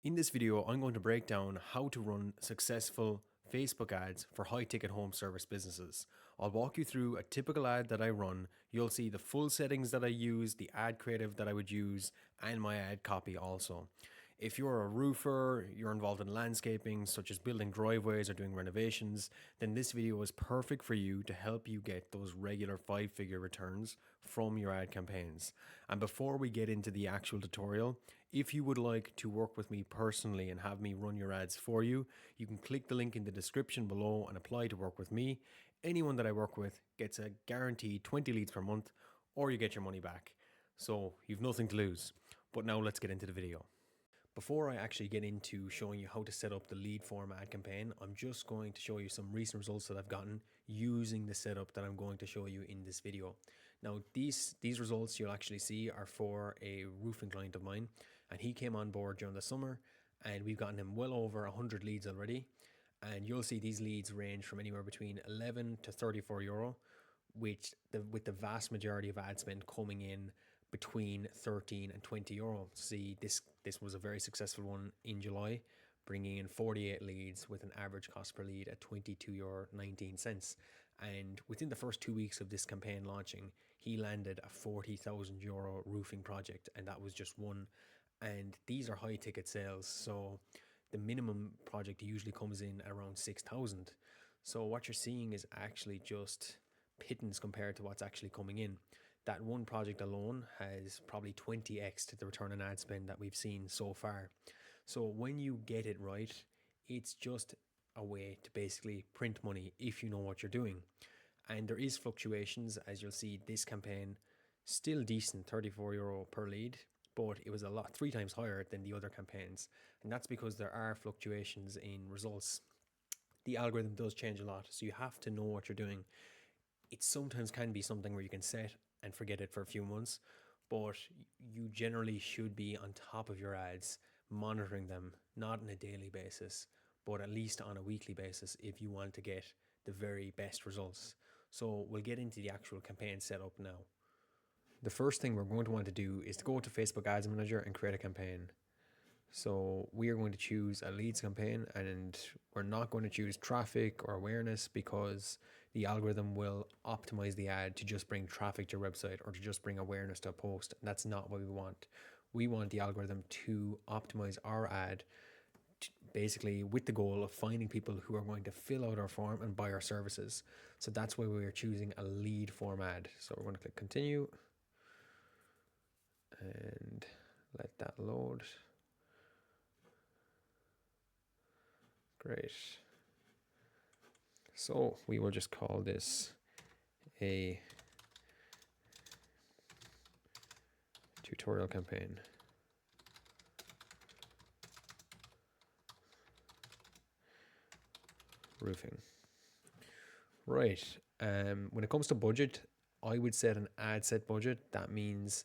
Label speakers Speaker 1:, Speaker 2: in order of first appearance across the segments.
Speaker 1: In this video, I'm going to break down how to run successful Facebook ads for high-ticket home service businesses. I'll walk you through a typical ad that I run. You'll see the full settings that I use, the ad creative that I would use, and my ad copy also. If you're a roofer, you're involved in landscaping, such as building driveways or doing renovations, then this video is perfect for you to help you get those regular 5-figure returns from your ad campaigns. And before we get into the actual tutorial, if you would like to work with me personally and have me run your ads for you, you can click the link in the description below and apply to work with me. Anyone that I work with gets a guaranteed 20 leads per month, or you get your money back. So you've nothing to lose. But now let's get into the video. Before I actually get into showing you how to set up the lead form ad campaign, I'm just going to show you some recent results that I've gotten using the setup that I'm going to show you in this video. Now, these results you'll actually see are for a roofing client of mine, and he came on board during the summer, and we've gotten him well over 100 leads already. And you'll see these leads range from anywhere between 11 to 34 euro, with the vast majority of ad spend coming in between 13 and 20 euro. See, this was a very successful one in July, bringing in 48 leads with an average cost per lead at 22.19 euro. And within the first 2 weeks of this campaign launching, he landed a 40,000 euro roofing project, and that was just one. And these are high ticket sales, so the minimum project usually comes in at around 6,000. So what you're seeing is actually just pittance compared to what's actually coming in. That one project alone has probably 20x to the return on ad spend that we've seen so far. So when you get it right, it's just a way to basically print money if you know what you're doing. And there is fluctuations, as you'll see. This campaign still decent, 34 euro per lead, but it was a lot 3 times higher than the other campaigns, and that's because there are fluctuations in results. The algorithm does change a lot, so you have to know what you're doing. It sometimes can be something where you can set and forget it for a few months, but you generally should be on top of your ads, monitoring them, not on a daily basis, but at least on a weekly basis if you want to get the very best results. So we'll get into the actual campaign setup now. The first thing we're going to want to do is to go to Facebook Ads Manager and create a campaign. So we are going to choose a leads campaign, and we're not going to choose traffic or awareness because the algorithm will optimize the ad to just bring traffic to your website or to just bring awareness to a post. And that's not what we want. We want the algorithm to optimize our ad basically with the goal of finding people who are going to fill out our form and buy our services. So that's why we are choosing a lead form ad. So we're going to click continue and let that load. Great. So we will just call this a tutorial campaign. Roofing. Right. When it comes to budget, I would set an ad set budget. That means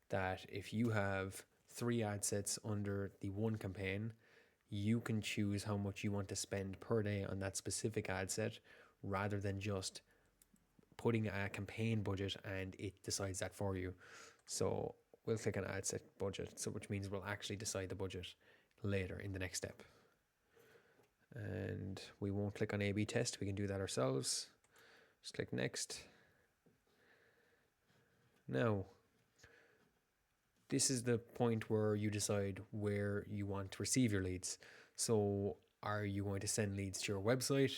Speaker 1: that if you have 3 ad sets under the one campaign, you can choose how much you want to spend per day on that specific ad set rather than just putting a campaign budget and it decides that for you. So we'll click on ad set budget, so which means we'll actually decide the budget later in the next step. And we won't click on A/B test, we can do that ourselves. Just click next. Now, this is the point where you decide where you want to receive your leads. So are you going to send leads to your website,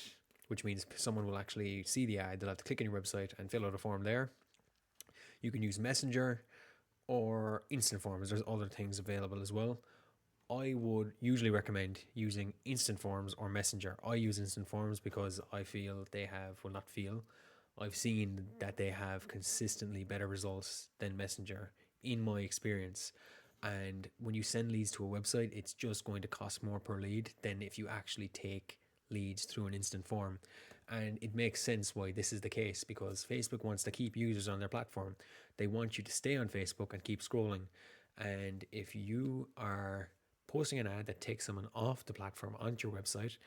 Speaker 1: which means someone will actually see the ad, they'll have to click on your website and fill out a form there. You can use Messenger or Instant Forms. There's other things available as well. I would usually recommend using Instant Forms or Messenger. I use Instant Forms because I feel I've seen that they have consistently better results than Messenger in my experience. And when you send leads to a website, it's just going to cost more per lead than if you actually take leads through an instant form. And it makes sense why this is the case, because Facebook wants to keep users on their platform. They want you to stay on Facebook and keep scrolling. And if you are posting an ad that takes someone off the platform onto your website,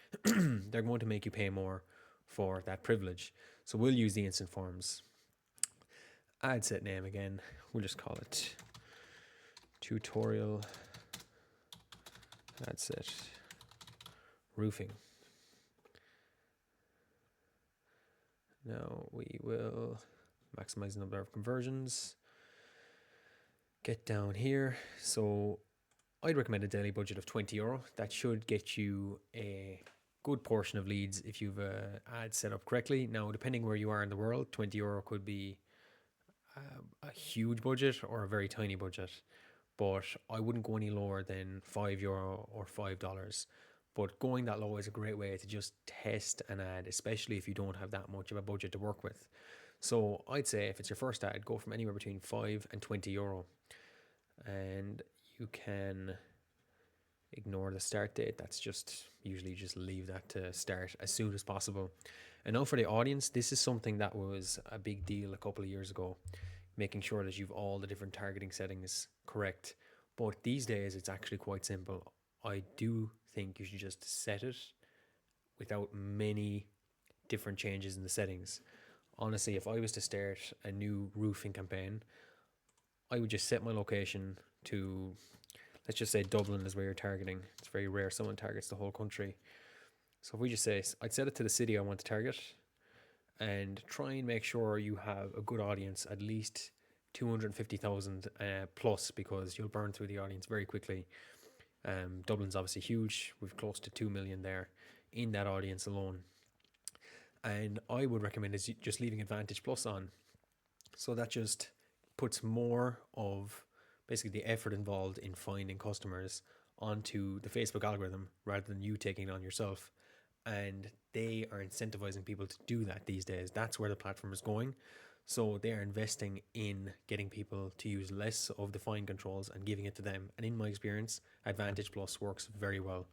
Speaker 1: they're going to make you pay more for that privilege. So we'll use the instant forms. Ad set name again, we'll just call it tutorial ad set, roofing. Now we will maximize the number of conversions. Get down here. So I'd recommend a daily budget of €20. That should get you a good portion of leads if you've ad set up correctly. Now, depending where you are in the world, €20 could be a huge budget or a very tiny budget. But I wouldn't go any lower than €5 or $5. But going that low is a great way to just test an ad, especially if you don't have that much of a budget to work with. So I'd say if it's your first ad, go from anywhere between €5 and €20. And you can ignore the start date. That's just usually just leave that to start as soon as possible. And now for the audience, this is something that was a big deal a couple of years ago, making sure that you've all the different targeting settings correct. But these days it's actually quite simple. I do think you should just set it without many different changes in the settings. Honestly, if I was to start a new roofing campaign, I would just set my location to, let's just say Dublin is where you're targeting. It's very rare someone targets the whole country. So if we just say, I'd set it to the city I want to target and try and make sure you have a good audience, at least 250,000 plus, because you'll burn through the audience very quickly. Dublin's obviously huge. We've close to 2 million there in that audience alone. And I would recommend is just leaving Advantage Plus on. So that just puts more of basically the effort involved in finding customers onto the Facebook algorithm rather than you taking it on yourself. And they are incentivizing people to do that these days. That's where the platform is going. So they are investing in getting people to use less of the fine controls and giving it to them. And in my experience, Advantage Plus works very well.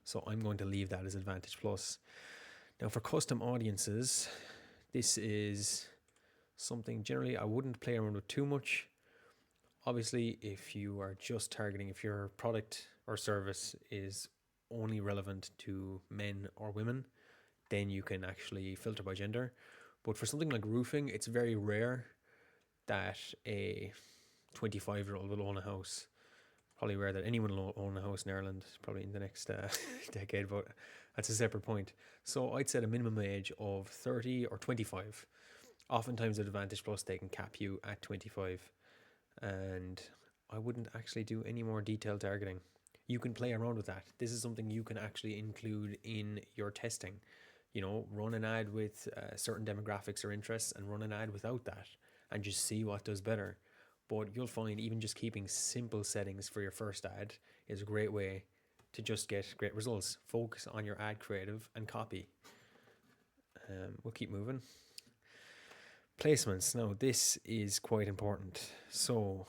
Speaker 1: So I'm going to leave that as Advantage Plus. Now for custom audiences, this is something generally I wouldn't play around with too much. Obviously, if you are just targeting, if your product or service is only relevant to men or women, then you can actually filter by gender. But for something like roofing, it's very rare that a 25-year-old will own a house. Probably rare that anyone will own a house in Ireland, probably in the next decade, but that's a separate point. So I'd set a minimum age of 30 or 25. Oftentimes at Advantage Plus, they can cap you at 25. And I wouldn't actually do any more detailed targeting. You can play around with that. This is something you can actually include in your testing. You know, run an ad with certain demographics or interests and run an ad without that and just see what does better. But you'll find even just keeping simple settings for your first ad is a great way to just get great results. Focus on your ad creative and copy. We'll keep moving. Placements. Now, this is quite important. So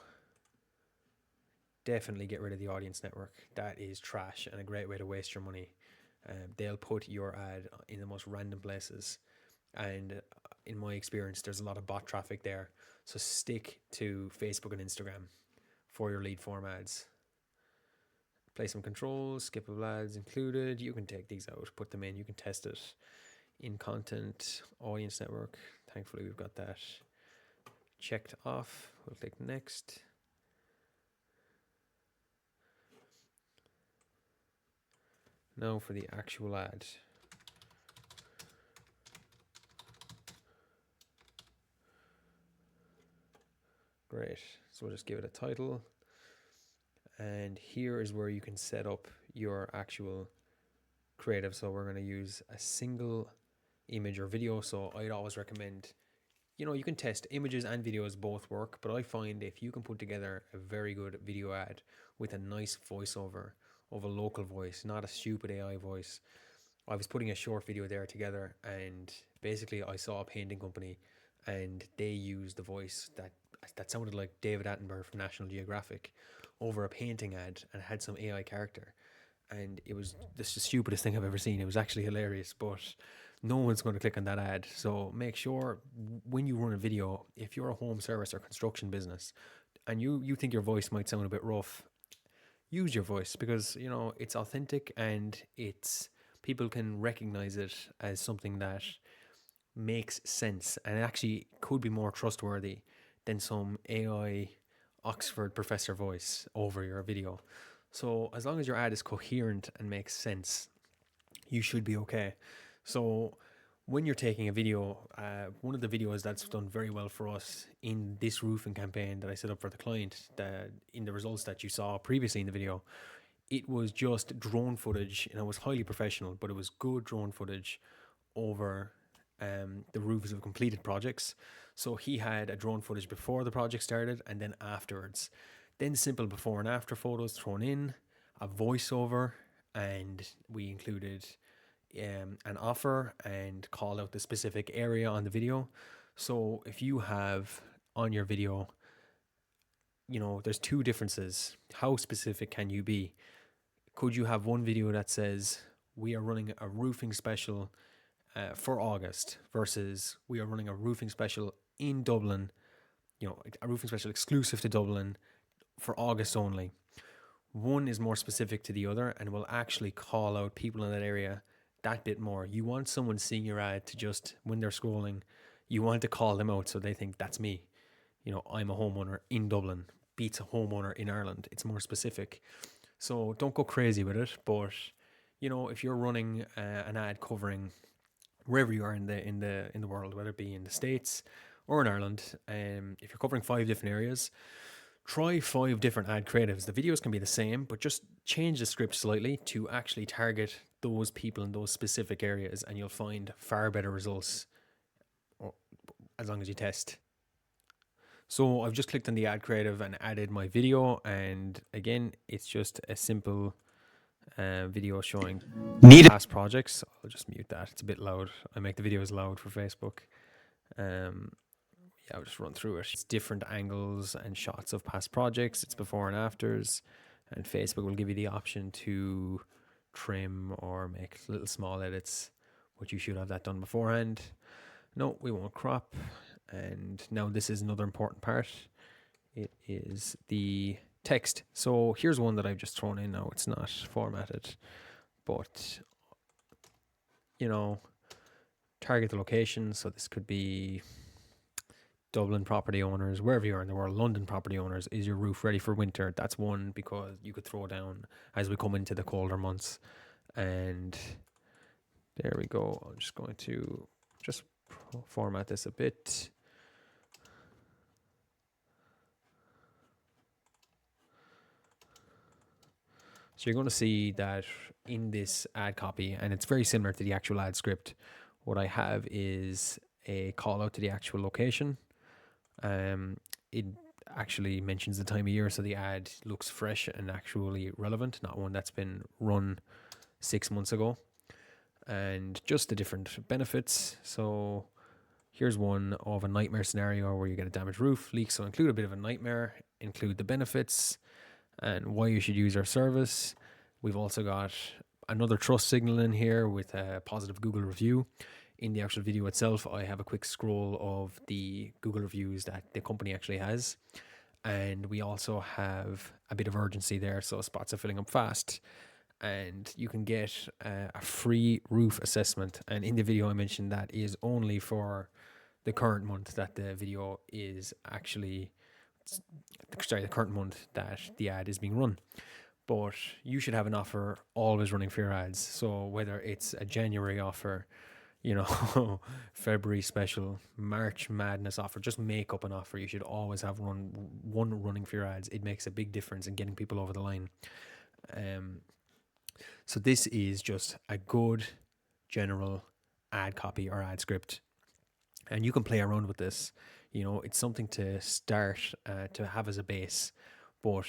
Speaker 1: definitely get rid of the audience network. That is trash and a great way to waste your money. They'll put your ad in the most random places. And in my experience, there's a lot of bot traffic there. So stick to Facebook and Instagram for your lead form ads. Placement controls, skippable ads included. You can take these out, put them in, you can test it. In content, audience network. Thankfully, we've got that checked off. We'll click next. Now for the actual ad. Great. So we'll just give it a title. And here is where you can set up your actual creative. So we're going to use a single image or video. So I'd always recommend, you know, you can test images and videos, both work, but I find if you can put together a very good video ad with a nice voiceover of a local voice, not a stupid AI voice. I was putting a short video there together and basically I saw a painting company and they used the voice that sounded like David Attenborough from National Geographic over a painting ad and had some AI character. And it was the stupidest thing I've ever seen. It was actually hilarious, but no one's going to click on that ad. So make sure when you run a video, if you're a home service or construction business and you think your voice might sound a bit rough, use your voice because, you know, it's authentic and it's people can recognize it as something that makes sense and it actually could be more trustworthy than some AI Oxford professor voice over your video. So as long as your ad is coherent and makes sense, you should be okay. So when you're taking a video, one of the videos that's done very well for us in this roofing campaign that I set up for the client, in the results that you saw previously in the video, it was just drone footage, and it was highly professional, but it was good drone footage over the roofs of completed projects. So he had a drone footage before the project started and then afterwards. Then simple before and after photos thrown in, a voiceover, and we included an offer and call out the specific area on the video. So if you have on your video, there's two differences. How specific can you be? Could you have one video that says, we are running a roofing special for August versus we are running a roofing special in Dublin, a roofing special exclusive to Dublin for August only. One is more specific to the other and will actually call out people in that area that bit more. You want someone seeing your ad to just, when they're scrolling, you want to call them out so they think that's me. I'm a homeowner in Dublin, beats a homeowner in Ireland. It's more specific. So don't go crazy with it. But, if you're running an ad covering wherever you are in the world, whether it be in the States or in Ireland, if you're covering 5 different areas, try 5 different ad creatives. The videos can be the same, but just change the script slightly to actually target those people in those specific areas, and you'll find far better results as long as you test. So I've just clicked on the ad creative and added my video, and again, it's just a simple video showing past projects. I'll just mute that. It's a bit loud. I make the videos loud for Facebook. I'll just run through it. It's different angles and shots of past projects. It's before and afters, and Facebook will give you the option to trim or make little small edits, but you should have that done beforehand. No, we won't crop. And now this is another important part. It is the text. So here's one that I've just thrown in now. It's not formatted, but target the location. So this could be Dublin property owners, wherever you are in the world. London property owners, is your roof ready for winter? That's one, because you could throw down as we come into the colder months. And there we go. I'm just going to just format this a bit. So you're going to see that in this ad copy, and it's very similar to the actual ad script, what I have is a call out to the actual location. It actually mentions the time of year, so the ad looks fresh and actually relevant, not one that's been run 6 months ago. And just the different benefits. So here's one of a nightmare scenario where you get a damaged roof, leak. So include a bit of a nightmare, include the benefits and why you should use our service. We've also got another trust signal in here with a positive Google review. In the actual video itself, I have a quick scroll of the Google reviews that the company actually has. And we also have a bit of urgency there, so spots are filling up fast. And you can get a free roof assessment. And in the video, I mentioned that is only for the current month that the video is actually, the current month that the ad is being run. But you should have an offer always running for your ads. So whether it's a January offer, February special, March madness offer, just make up an offer. You should always have one running for your ads. It makes a big difference in getting people over the line. So this is just a good general ad copy or ad script, and you can play around with this. It's something to start to have as a base. But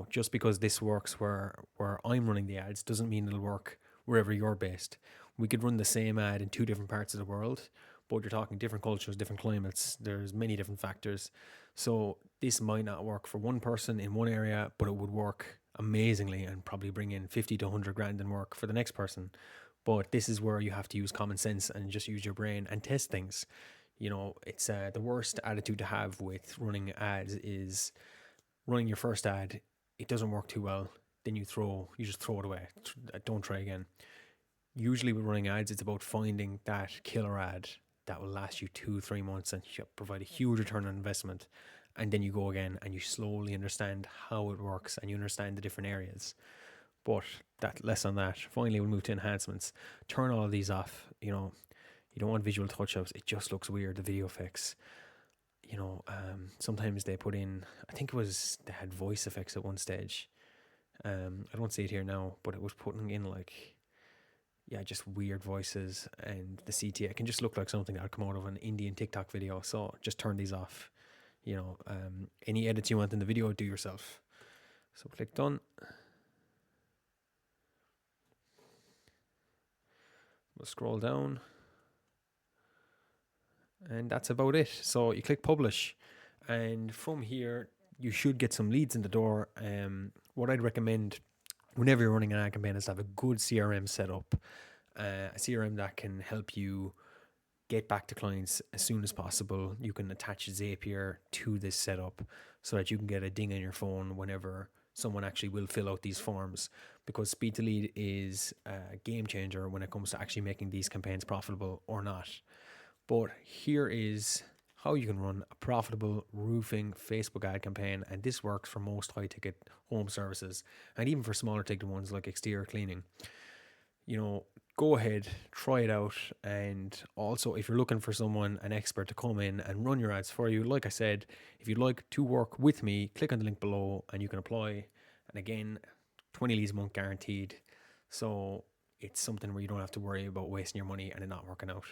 Speaker 1: just because this works where I'm running the ads doesn't mean it'll work wherever you're based. We could run the same ad in 2 different parts of the world, but you're talking different cultures, different climates. There's many different factors. So this might not work for one person in one area, but it would work amazingly and probably bring in 50 to 100 grand in work for the next person. But this is where you have to use common sense and just use your brain and test things. It's the worst attitude to have with running ads is running your first ad, it doesn't work too well, then you just throw it away. Don't try again. Usually with running ads, it's about finding that killer ad that will last you 2-3 months and provide a huge return on investment. and then you go again and you slowly understand how it works and you understand the different areas. But that less on that. Finally, we'll move to enhancements. Turn all of these off. You don't want visual touch ups. It just looks weird. The video effects. Sometimes they put in. I think they had voice effects at one stage. I don't see it here now, but it was putting in like, yeah, just weird voices, and the CTA can just look like something that would come out of an Indian TikTok video. So just turn these off. Any edits you want in the video, do yourself. So click done. We'll scroll down, and that's about it. So you click publish, and from here you should get some leads in the door. What I'd recommend whenever you're running an ad campaign is to have a good CRM set up, a CRM that can help you get back to clients as soon as possible. You can attach Zapier to this setup so that you can get a ding on your phone whenever someone actually will fill out these forms, because speed to lead is a game changer when it comes to actually making these campaigns profitable or not. But here is how you can run a profitable roofing Facebook ad campaign, and this works for most high ticket home services and even for smaller ticket ones like exterior cleaning. Go ahead, try it out. And also, if you're looking for an expert to come in and run your ads for you, like I said, if you'd like to work with me, click on the link below and you can apply. And again, 20 leads a month guaranteed. So it's something where you don't have to worry about wasting your money and it not working out.